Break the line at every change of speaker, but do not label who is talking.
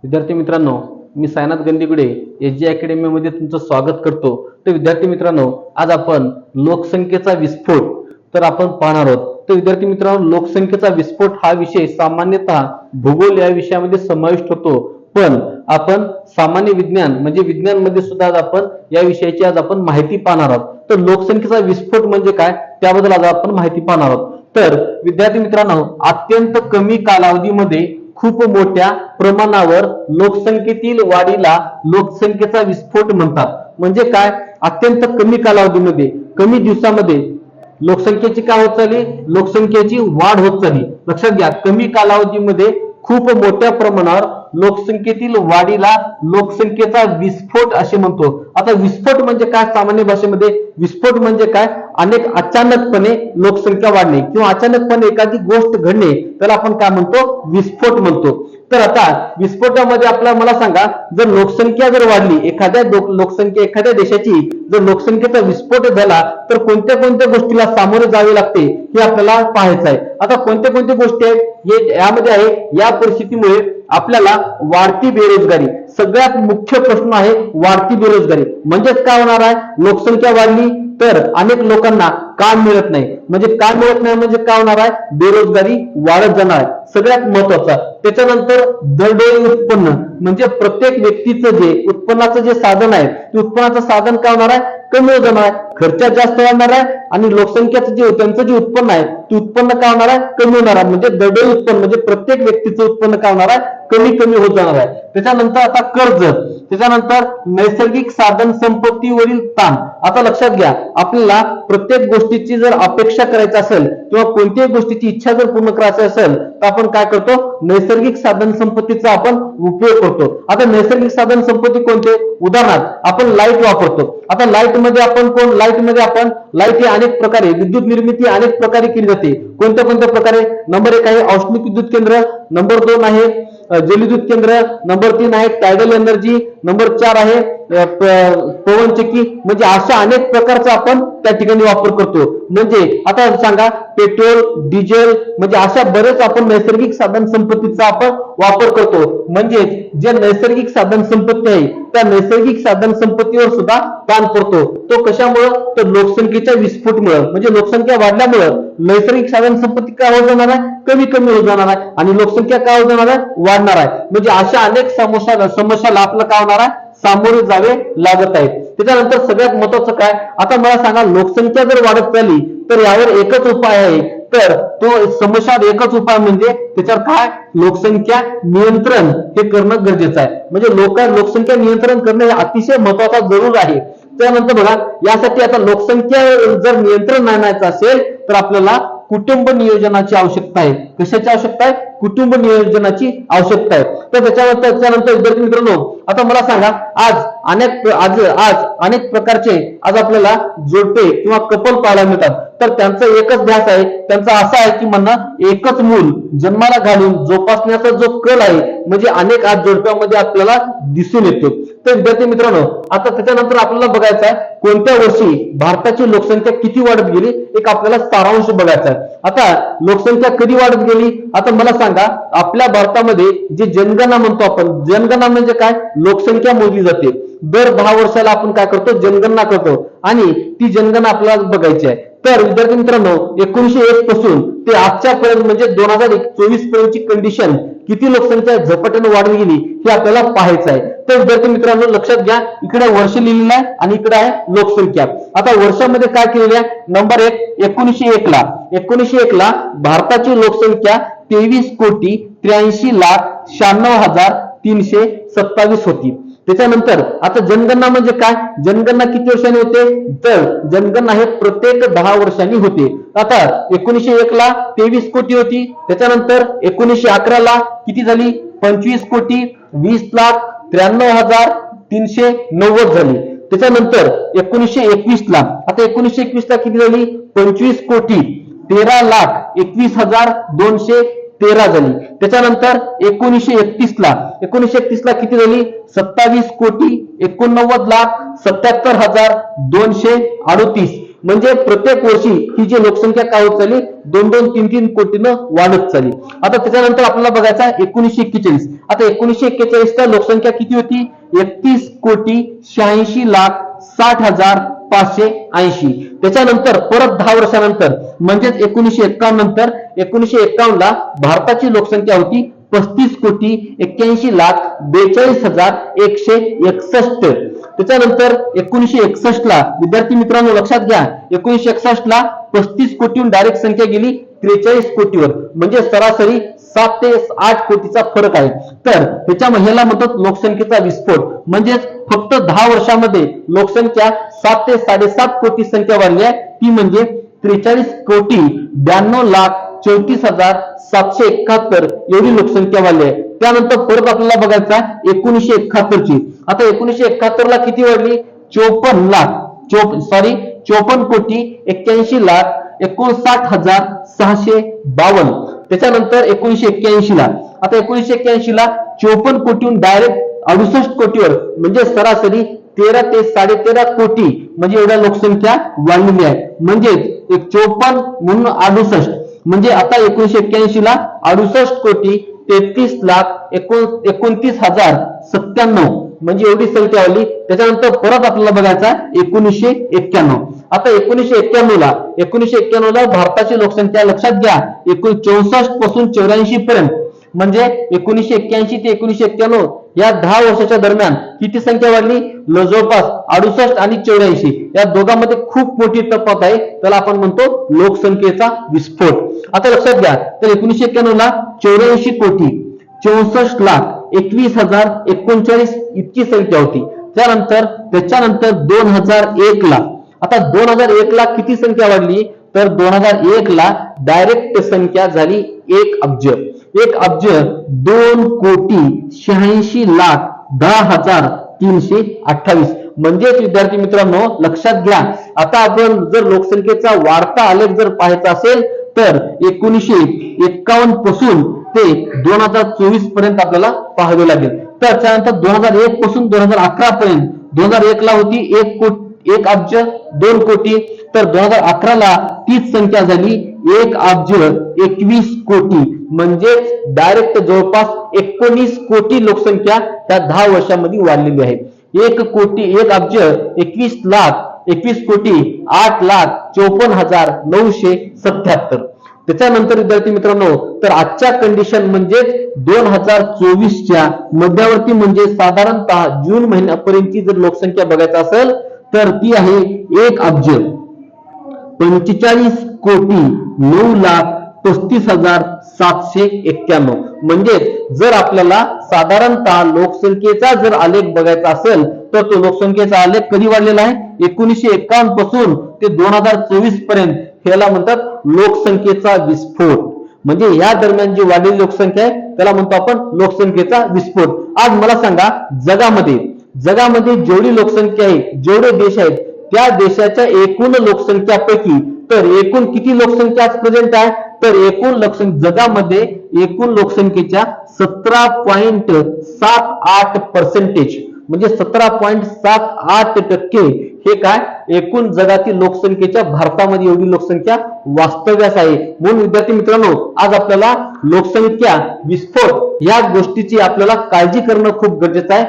विद्यार्थी मित्रांनो, मी Sainath गंदीगुडे SG academy मध्ये तुमचं स्वागत करतो। तर विद्यार्थी मित्रांनो, आज आपण लोकसंख्येचा विस्फोट तर आपण पाहणार आहोत। तर विद्यार्थी मित्रांनो, लोकसंख्येचा विस्फोट हा विषय सामान्यतः भूगोल या विषयामध्ये समाविष्ट होतो, पण आपण सामान्य विज्ञान म्हणजे विज्ञान मध्ये सुद्धा आज आपण या विषयाची आज आपण माहिती पाहणार आहोत। तर लोकसंख्येचा विस्फोट म्हणजे काय त्याबद्दल आज आपण माहिती पाहणार आहोत। तर विद्यार्थी मित्रांनो, अत्यंत कमी कालावधीमध्ये खूप मोठ्या प्रमाणावर लोकसंख्येतील वाढीला लोकसंख्येचा विस्फोट म्हणतात। म्हणजे काय, अत्यंत कमी कालावधीमध्ये कमी दिवसामध्ये लोकसंख्येची काय होत चालली, लोकसंख्येची वाढ होत चालली। लक्षात घ्या, कमी कालावधीमध्ये खूप मोठ्या प्रमाणावर लोकसंख्येतील वाढीला लोकसंख्येचा विस्फोट असे म्हणतो। आता विस्फोट म्हणजे काय, सामान्य भाषेमध्ये विस्फोट म्हणजे काय, अचानकपणे लोकसंख्या वाढणे किंवा अचानकपणे एखादी गोष्ट घडणे त्याला आपण काय म्हणतो, विस्फोट म्हणतो। तर आता विस्फोटामध्ये मला सांगा, जर लोकसंख्या जर वाढली, एखाद्या देशाची जर लोकसंख्येचा विस्फोट झाला तर कोणत्या कोणत्या गोष्टीला सामोरे जावे लागते हे आपल्याला पाहायचं आहे। आता कोणत्या कोणत्या गोष्टी आहेत हे यामध्ये आहे। या परिस्थितीमुळे आपल्याला वाढती बेरोजगारी, सगळ्यात मुख्य प्रश्न आहे वाढती बेरोजगारी। म्हणजेच काय होणार आहे, लोकसंख्या वाढली तर अनेक लोकांना काम मिळत नाही, म्हणजे काम मिळत नाही म्हणजे काय होणार आहे, बेरोजगारी वाढत जाणार आहे सगळ्यात महत्वाचा। त्याच्यानंतर दरडोई उत्पन्न, म्हणजे प्रत्येक व्यक्तीचं जे उत्पन्नाचं जे साधन आहे ते उत्पन्नाचं साधन काय होणार आहे, कमी होत जाणार आहे, खर्च जास्त वाढणार आहे आणि लोकसंख्येचं त्यांचं जे उत्पन्न आहे ते उत्पन्न काय होणार आहे, कमी होणार आहे। म्हणजे दरडोई उत्पन्न म्हणजे प्रत्येक व्यक्तीचं उत्पन्न काय होणार आहे, कमी कमी होत जाणार आहे। त्याच्यानंतर आता कर्ज, त्याच्यानंतर नैसर्गिक साधन संपत्तीवरील ताण। आता लक्षात घ्या, आपल्याला प्रत्येक गोष्टीची जर अपेक्षा करायची असेल किंवा कोणत्याही गोष्टीची इच्छा जर पूर्ण करायची असेल तर आपण काय करतो, नैसर्गिक साधन संपत्तीचा आपण उपयोग करतो। आता नैसर्गिक साधन संपत्ती कोणते, उदाहरणार्थ आपण लाईट वापरतो। आता लाईट मध्ये आपण लाईट ही अनेक प्रकारे, विद्युत निर्मिती अनेक प्रकारे केली जाते। कोणत्या कोणत्या प्रकारे, नंबर 1 आहे औष्णिक विद्युत केंद्र, नंबर 2 आहे जलविद्युत केंद्र, नंबर 3 आहे टायडल एनर्जी, नंबर 4 आहे पवनचक्की। म्हणजे अशा अनेक प्रकारचा आपण त्या ठिकाणी वापर करतो। म्हणजे आता सांगा, पेट्रोल, डिझेल, म्हणजे अशा बरेच आपण नैसर्गिक साधन संपत्तीचा आपण वापर करतो। म्हणजे जे नैसर्गिक साधन संपत्ती आहे त्या नैसर्गिक साधन संपत्तीवर सुद्धा ताण पडतो। तो कशामुळे, तर लोकसंख्येच्या विस्फोटमुळे, म्हणजे लोकसंख्या वाढल्यामुळे नैसर्गिक साधन संपत्ती काय होत जाणार आहे, कमी कमी होत जाणार आहे आणि लोकसंख्या काय होत जाणार आहे, वाढणार आहे। म्हणजे अशा अनेक समस्याला आपलं काय होणार आहे, सामोरे जावे लागत आहे। त्याच्यानंतर सगळ्यात महत्वाचं काय, आता मला सांगा, लोकसंख्या जर वाढत चालली तर यावर एकच उपाय आहे, तर तो समस्या एकच उपाय म्हणजे त्याच्यावर काय, लोकसंख्या नियंत्रण हे करणं गरजेचं आहे। म्हणजे लोकसंख्या नियंत्रण करणं हे अतिशय महत्वाचा जरूर आहे। त्यानंतर बघा, यासाठी आता लोकसंख्या जर नियंत्रण आणायचं असेल तर आपल्याला कुटुंब नियोजनाची आवश्यकता आहे। कशाची आवश्यकता आहे, कुटुंब नियोजनाची आवश्यकता आहे। तर त्याच्यानंतर विद्यार्थी मित्रांनो, आता मला सांगा, आज अनेक प्रकारचे आज आपल्याला जोडपे किंवा कपल पाहायला मिळतात। तर त्यांचा एकच ध्यास आहे, त्यांचा असा आहे की म्हणणं, एकच मूल जन्माला घालून जोपासण्याचा जो कल आहे म्हणजे अनेक आज जोडप्यामध्ये आपल्याला दिसून येतो। तर विद्यार्थी मित्रांनो, आता त्याच्यानंतर आपल्याला बघायचं आहे कोणत्या वर्षी भारताची लोकसंख्या किती वाढत गेली, एक आपल्याला सारांश बघायचा आहे। आता लोकसंख्या कधी वाढत गेली, आता मला सांगा, आपल्या भारतामध्ये जे जनगणना म्हणतो आपण, जनगणना म्हणजे काय, लोकसंख्या मोजली जाते। दर 10 वर्षाला आपण काय करतो, जनगणना करतो आणि ती जनगणना आपल्याला बघायची आहे। तर विद्यार्थी मित्रांनो, 1901 पासून ते आजच्या पर्यंत म्हणजे 2024 पर्यंतची कंडिशन, किती लोकसंख्या झपाट्याने वाढत गेली हे आपल्याला पाहायचं आहे। तर विद्यार्थी मित्रांनो, लक्षात घ्या, इकडे वर्ष लिहिलेलं आहे आणि इकडे आहे लोकसंख्या। आता वर्षामध्ये काय केलेलं आहे, नंबर 1, 1901 ला भारताची लोकसंख्या 23,83,96,327 होती। त्याच्यानंतर आता जनगणना म्हणजे काय, जनगणना किती वर्षांनी होते, तर जनगणना हे प्रत्येक 10 वर्षांनी होते। आता 1901 ला 23 कोटी होती, त्याच्यानंतर 1911 ला किती झाली, 25,20,93,390 झाली। त्याच्यानंतर 1921 ला, आता 1921 ला किती झाली, 25,13,21,213 झाली। त्याच्यानंतर 1931 ला किती झाली, 27,89,77,238। म्हणजे प्रत्येक वर्षी ही जी लोकसंख्या काय होत चालली 2-2, 3-3 कोटीनं वाढत चालली. आता त्याच्यानंतर आपल्याला बघायचा 1941. आता 1941ला लोकसंख्या किती होती? 31,86,60,580. त्याच्यानंतर परत 10 वर्षानंतर म्हणजेच 1951 नंतर 1951ला भारताची लोकसंख्या होती 35,41,42,161. त्याच्यानंतर 1961ला विद्यार्थी मित्रांनो लक्षात घ्या, 1961ला 35 कोटीहून डायरेक्ट संख्या गेली 43 कोटीवर, म्हणजे सरासरी 7 ते 8 कोटीचा फरक आहे. तर ह्याच्या ह्याला म्हणतात लोकसंख्येचा विस्फोट. म्हणजेच फक्त 10 वर्षामध्ये लोकसंख्या 7 ते 7.5 कोटी संख्या वाढली आहे. ती म्हणजे 43,92,34,771 एवढी लोकसंख्या वाढली आहे. त्यानंतर परत आपल्याला बघायचा 1971ची. आता 1971ला किती वाढली? 54,81,59,652. त्याच्यानंतर 1981ला, आता 1981ला 54 कोटीहून डायरेक्ट 68 कोटीवर, म्हणजे सरासरी 13 ते 13.5 कोटी म्हणजे एवढ्या लोकसंख्या वाढलेली आहे. म्हणजे 54 म्हणून 68 म्हणजे आता 1981ला 68 कोटी 33,29,097 म्हणजे एवढी संख्या आली. त्याच्यानंतर परत आपल्याला बघायचा 1991. आता 1991ला भारताची लोकसंख्या लक्षात घ्या 64 पासून 84 पर्यंत, म्हणजे 1981 ते 1991 या 10 वर्षाच्या दरम्यान किती संख्या वाढली? जवळपास 68 आणि 84 या दोघांमध्ये खूप मोठी तफावत आहे. त्याला आपण म्हणतो लोकसंख्येचा विस्फोट. आता लक्षात घ्या, तर 1991ला 84 कोटी 64,21,039 इतकी संख्या होती. त्याच्यानंतर 2001ला, आता 2001ला किती संख्या वाढली? तर 2001ला डायरेक्ट संख्या झाली 1 अब्ज. 1 अब्ज 2,86,10,328. म्हणजेच विद्यार्थी मित्रांनो लक्षात घ्या, आता आपण जर लोकसंख्येचा वाढता आलेख जर पाहायचा असेल तर 1951 पासून ते 2024 पर्यंत आपल्याला पाहावे लागेल. तर त्यानंतर 2001 पासून 2011 पर्यंत 2001ला होती 1 अब्ज 2 कोटी, तर 2011ला तीच संख्या झाली 1 अब्ज 21 कोटी. म्हणजेच डायरेक्ट जवळपास 19 कोटी लोकसंख्या त्या 10 वर्षांमध्ये वाढलेली आहे. 1 अब्ज 21 कोटी 8,54,977. त्याच्यानंतर विद्यार्थी मित्रांनो, तर आजच्या कंडिशन म्हणजे 2024च्या मध्यावर्ती म्हणजे साधारणतः जून महिन्यापर्यंतची जर लोकसंख्या बघायचा असेल तर ती आहे 1 अब्ज 45 कोटी 9,35,791. म्हणजे जर आपल्याला साधारणतः लोकसंख्येचा जर आलेख बघायचा असेल तर तो लोकसंख्येचा आलेख कधी वाढलेला आहे? 1951 पासून ते 2024 पर्यंत. याला म्हणतात लोकसंख्येचा विस्फोट. म्हणजे या दरम्यान जी वाढलेली लोकसंख्या आहे त्याला म्हणतो आपण लोकसंख्येचा विस्फोट. आज मला सांगा, जगामध्ये जेवढी लोकसंख्या आहे, जेवढे देश आहेत, त्या देशाच्या एकूण लोकसंख्यापैकी तर एकूण किती लोकसंख्या आज प्रेझेंट आहे? तर जगामध्ये एकूण लोकसंख्येच्या 17.78% म्हणजे 17.78% हे काय एकूण जगातील लोकसंख्येच्या भारतामध्ये एवढी लोकसंख्या वास्तव्यास आहे. म्हणून विद्यार्थी मित्रांनो, आज आपल्याला लोकसंख्या विस्फोट या गोष्टीची आपल्याला काळजी करणं खूप गरजेचं आहे.